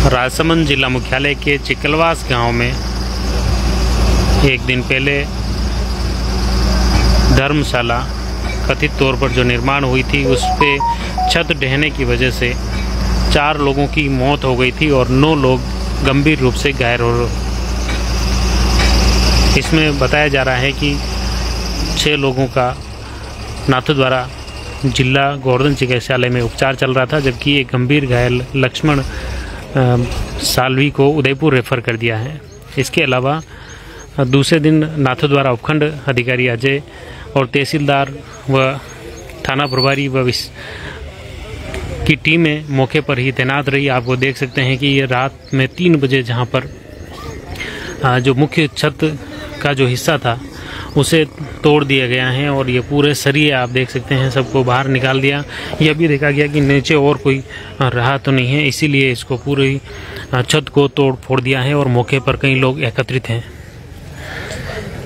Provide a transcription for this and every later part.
राजसमंद जिला मुख्यालय के चिकलवास गांव में एक दिन पहले धर्मशाला कथित तौर पर जो निर्माण हुई थी उस पे छत ढहने की वजह से 4 लोगों की मौत हो गई थी और 9 लोग गंभीर रूप से घायल हो। इसमें बताया जा रहा है कि 6 लोगों का नाथद्वारा जिला गोवर्धन चिकित्सालय में उपचार चल रहा था, जबकि एक गंभीर घायल लक्ष्मण सालवी को उदयपुर रेफर कर दिया है। इसके अलावा दूसरे दिन नाथद्वारा उपखंड अधिकारी अजय और तहसीलदार व थाना प्रभारी व की टीमें मौके पर ही तैनात रही। आपको देख सकते हैं कि ये रात में 3 बजे जहां पर जो मुख्य छत का जो हिस्सा था उसे तोड़ दिया गया है और ये पूरे सरिये आप देख सकते हैं सबको बाहर निकाल दिया। यह भी देखा गया कि नीचे और कोई रहा तो नहीं है, इसीलिए इसको पूरी छत को तोड़ फोड़ दिया है और मौके पर कई लोग एकत्रित हैं।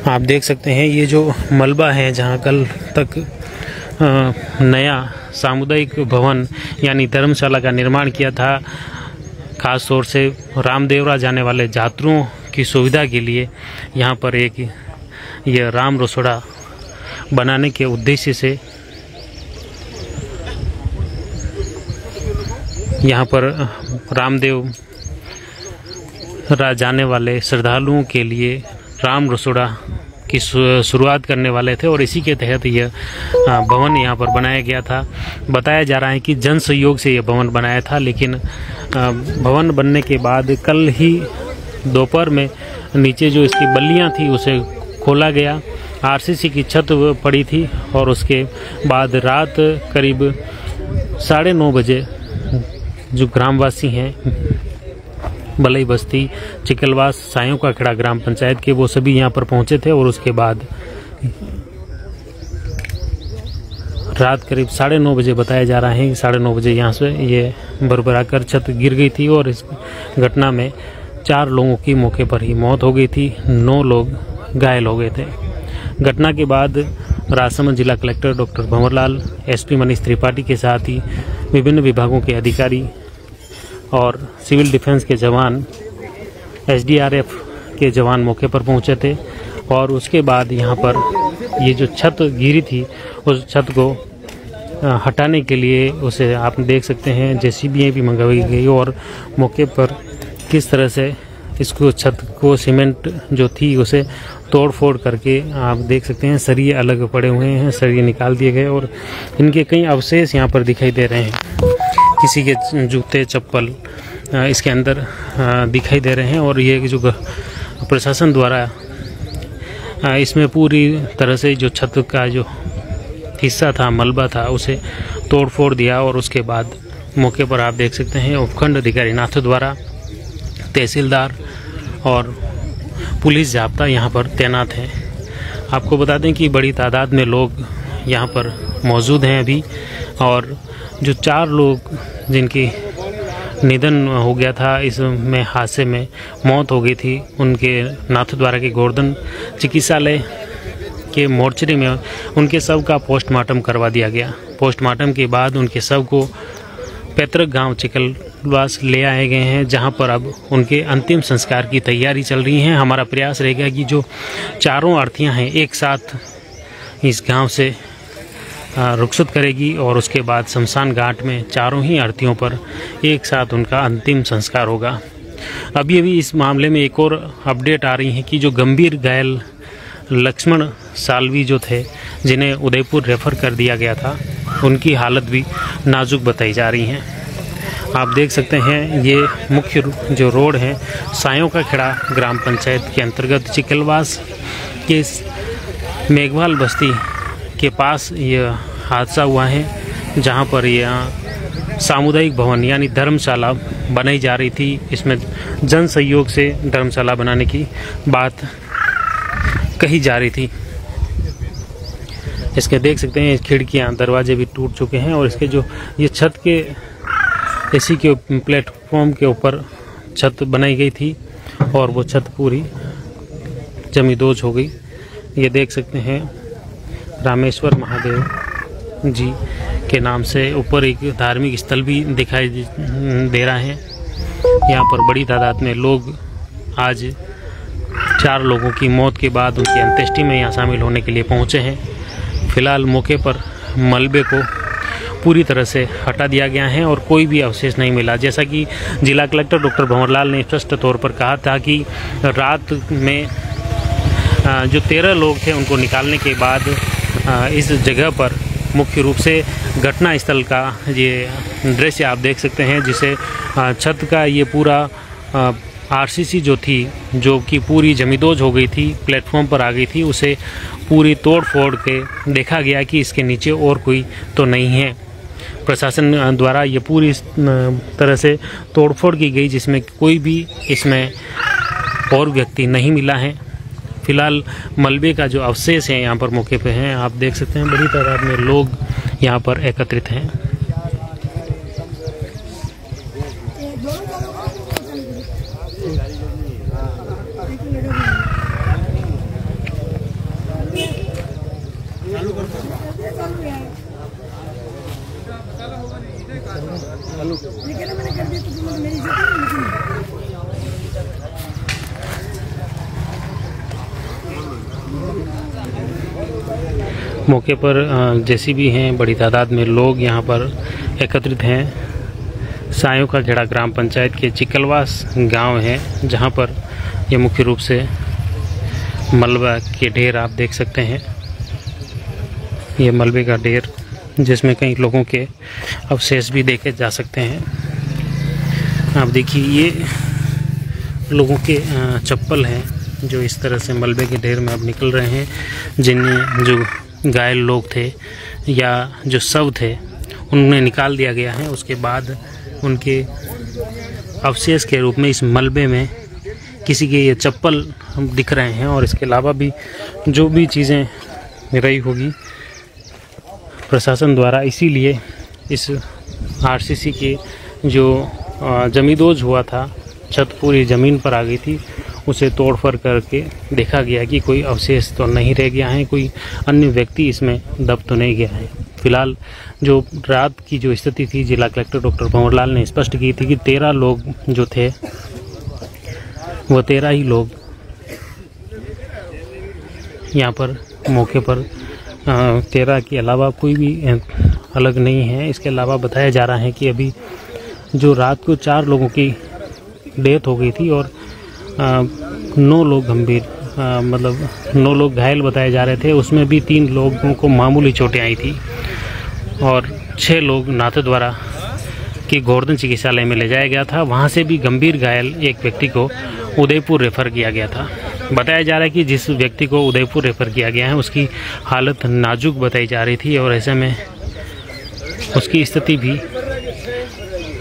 आप देख सकते हैं ये जो मलबा है जहां कल तक नया सामुदायिक भवन यानी धर्मशाला का निर्माण किया था, खास तौर से रामदेवरा जाने वाले यात्रियों की सुविधा के लिए यहाँ पर एक यह राम रसोड़ा बनाने के उद्देश्य से यहाँ पर रामदेव जाने वाले श्रद्धालुओं के लिए राम रसोड़ा की शुरुआत करने वाले थे और इसी के तहत यह भवन यहाँ पर बनाया गया था। बताया जा रहा है कि जन सहयोग से यह भवन बनाया था, लेकिन भवन बनने के बाद कल ही दोपहर में नीचे जो इसकी बल्लियाँ थी उसे खोला गया। आरसीसी की छत पड़ी थी और उसके बाद रात करीब 9:30 बजे जो ग्रामवासी हैं बलई बस्ती चिकलवास सायों का खेड़ा ग्राम पंचायत के, वो सभी यहाँ पर पहुँचे थे और उसके बाद रात करीब 9:30 बजे बताया जा रहा है कि 9:30 बजे यहाँ से ये भरभराकर छत गिर गई थी और इस घटना में 4 लोगों की मौके पर ही मौत हो गई थी, 9 लोग घायल हो गए थे। घटना के बाद राजसमंद जिला collector doctor Bhanwarlal, SP Manish Tripathi के साथ ही विभिन्न विभागों के अधिकारी और सिविल डिफेंस के जवान, एसडीआरएफ के जवान मौके पर पहुंचे थे और उसके बाद यहाँ पर ये जो छत गिरी थी उस छत को हटाने के लिए उसे आप देख सकते हैं जेसीबी भी मंगवाई गई और मौके पर किस तरह से इसको छत को सीमेंट जो थी उसे तोड़ फोड़ करके आप देख सकते हैं सरिये अलग पड़े हुए हैं, सरिये निकाल दिए गए और इनके कई अवशेष यहाँ पर दिखाई दे रहे हैं। किसी के जूते चप्पल इसके अंदर दिखाई दे रहे हैं और ये जो प्रशासन द्वारा इसमें पूरी तरह से जो छत का जो हिस्सा था, मलबा था, उसे तोड़ फोड़ दिया और उसके बाद मौके पर आप देख सकते हैं उपखंड अधिकारी नाथद्वारा, तहसीलदार और पुलिस जाब्ता यहाँ पर तैनात हैं। आपको बता दें कि बड़ी तादाद में लोग यहाँ पर मौजूद हैं अभी और जो 4 लोग जिनकी निधन हो गया था, इसमें हादसे में मौत हो गई थी, उनके नाथद्वारा के गोवर्धन चिकित्सालय के मोर्चरी में उनके शव का पोस्टमार्टम करवा दिया गया। पोस्टमार्टम के बाद उनके शव को पैतृक गांव चिकलवास ले आए गए हैं, जहां पर अब उनके अंतिम संस्कार की तैयारी चल रही है। हमारा प्रयास रहेगा कि जो 4 अर्थियां हैं एक साथ इस गांव से रुखसत करेगी और उसके बाद शमशान घाट में 4 ही अर्थियों पर एक साथ उनका अंतिम संस्कार होगा। अभी इस मामले में एक और अपडेट आ रही है कि जो गंभीर घायल लक्ष्मण सालवी जो थे, जिन्हें उदयपुर रेफर कर दिया गया था, उनकी हालत भी नाजुक बताई जा रही है। आप देख सकते हैं ये मुख्य जो रोड है सायों का खेड़ा ग्राम पंचायत के अंतर्गत चिकलवास के मेघवाल बस्ती के पास यह हादसा हुआ है, जहां पर यह सामुदायिक भवन यानी धर्मशाला बनाई जा रही थी। इसमें जन सहयोग से धर्मशाला बनाने की बात कही जा रही थी। इसके देख सकते हैं खिड़कियां, दरवाजे भी टूट चुके हैं और इसके जो ये छत के एसी के प्लेटफॉर्म के ऊपर छत बनाई गई थी और वो छत पूरी जमींदोज हो गई। ये देख सकते हैं रामेश्वर महादेव जी के नाम से ऊपर एक धार्मिक स्थल भी दिखाई दे रहा है। यहाँ पर बड़ी तादाद में लोग आज 4 लोगों की मौत के बाद उनकी अंत्येष्टि में यहाँ शामिल होने के लिए पहुँचे हैं। फिलहाल मौके पर मलबे को पूरी तरह से हटा दिया गया है और कोई भी अवशेष नहीं मिला। जैसा कि जिला कलेक्टर डॉक्टर भंवरलाल ने स्पष्ट तौर पर कहा था कि रात में जो 13 लोग थे उनको निकालने के बाद इस जगह पर मुख्य रूप से घटना स्थल का ये दृश्य आप देख सकते हैं, जिसे छत का ये पूरा आरसीसी जो थी, जो कि पूरी जमींदोज हो गई थी, प्लेटफॉर्म पर आ गई थी, उसे पूरी तोड़ फोड़ के देखा गया कि इसके नीचे और कोई तो नहीं है। प्रशासन द्वारा ये पूरी तरह से तोड़फोड़ की गई, जिसमें कोई भी इसमें और व्यक्ति नहीं मिला है। फिलहाल मलबे का जो अवशेष है यहाँ पर मौके पे हैं, आप देख सकते हैं बड़ी तादाद में लोग यहाँ पर एकत्रित हैं। मौके पर जेसीबी हैं, बड़ी तादाद में लोग यहाँ पर एकत्रित हैं। सायों का खेड़ा ग्राम पंचायत के चिकलवास गांव है, जहाँ पर ये मुख्य रूप से मलबा के ढेर आप देख सकते हैं। ये मलबे का ढेर जिसमें कई लोगों के अवशेष भी देखे जा सकते हैं। आप देखिए ये लोगों के चप्पल हैं जो इस तरह से मलबे के ढेर में अब निकल रहे हैं, जिनमें जो घायल लोग थे या जो शव थे उन्हें निकाल दिया गया है। उसके बाद उनके अवशेष के रूप में इस मलबे में किसी के ये चप्पल दिख रहे हैं और इसके अलावा भी जो भी चीज़ें रही होगी प्रशासन द्वारा, इसीलिए इस आरसीसी के जो जमींदोज हुआ था, छत पूरी ज़मीन पर आ गई थी, उसे तोड़फोड़ करके देखा गया कि कोई अवशेष तो नहीं रह गया है, कोई अन्य व्यक्ति इसमें दब तो नहीं गया है। फिलहाल जो रात की जो स्थिति थी, जिला कलेक्टर डॉक्टर भंवरलाल ने स्पष्ट की थी कि 13 लोग जो थे वो 13 ही लोग यहाँ पर मौके पर 13 के अलावा कोई भी अलग नहीं है। इसके अलावा बताया जा रहा है कि अभी जो रात को 4 लोगों की डेथ हो गई थी और 9 लोग गंभीर 9 लोग घायल बताए जा रहे थे, उसमें भी 3 लोगों को मामूली चोटें आई थी और 6 लोग नाथद्वारा की गोवर्धन चिकित्सालय में ले जाया गया था। वहां से भी गंभीर घायल एक व्यक्ति को उदयपुर रेफर किया गया था। बताया जा रहा है कि जिस व्यक्ति को उदयपुर रेफर किया गया है उसकी हालत नाजुक बताई जा रही थी और ऐसे में उसकी स्थिति भी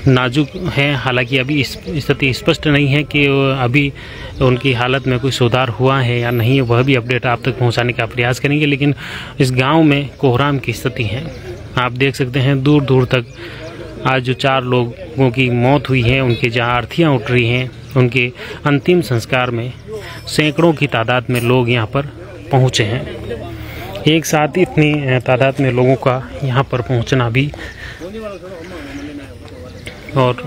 नाजुक है। हालांकि अभी स्थिति स्पष्ट नहीं है कि अभी उनकी हालत में कोई सुधार हुआ है या नहीं, वह भी अपडेट आप तक पहुंचाने का प्रयास करेंगे। लेकिन इस गांव में कोहराम की स्थिति है, आप देख सकते हैं दूर दूर तक। आज जो 4 लोगों की मौत हुई है, उनकी जहां आरतियां उठ रही हैं, उनके अंतिम संस्कार में सैकड़ों की तादाद में लोग यहां पर पहुंचे हैं। एक साथ इतनी तादाद में लोगों का यहां पर पहुंचना भी, और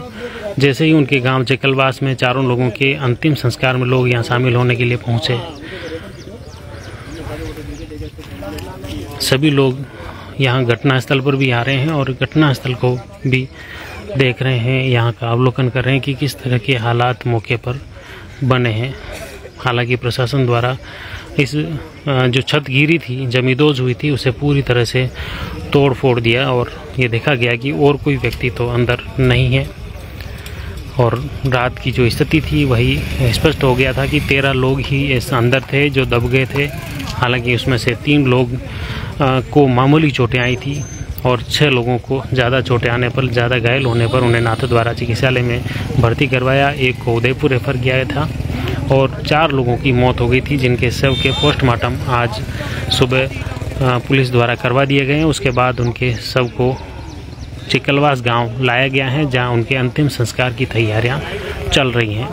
जैसे ही उनके गांव चिकलवास में 4 लोगों के अंतिम संस्कार में लोग यहां शामिल होने के लिए पहुंचे, सभी लोग यहां घटनास्थल पर भी आ रहे हैं और घटनास्थल को भी देख रहे हैं, यहां का अवलोकन कर रहे हैं कि किस तरह के हालात मौके पर बने हैं। हालांकि प्रशासन द्वारा इस जो छत गिरी थी, जमींदोज हुई थी, उसे पूरी तरह से तोड़ फोड़ दिया और ये देखा गया कि और कोई व्यक्ति तो अंदर नहीं है। और रात की जो स्थिति थी वही स्पष्ट हो गया था कि 13 लोग ही इस अंदर थे जो दब गए थे। हालांकि उसमें से 3 लोग को मामूली चोटें आई थी और 6 लोगों को ज़्यादा चोटें आने पर, ज़्यादा घायल होने पर उन्हें नाथद्वारा चिकित्सालय में भर्ती करवाया। एक को उदयपुर रेफर किया था और 4 लोगों की मौत हो गई थी, जिनके शव के पोस्टमार्टम आज सुबह पुलिस द्वारा करवा दिए गए हैं। उसके बाद उनके शव को चिकलवास गांव लाया गया है, जहां उनके अंतिम संस्कार की तैयारियां चल रही हैं।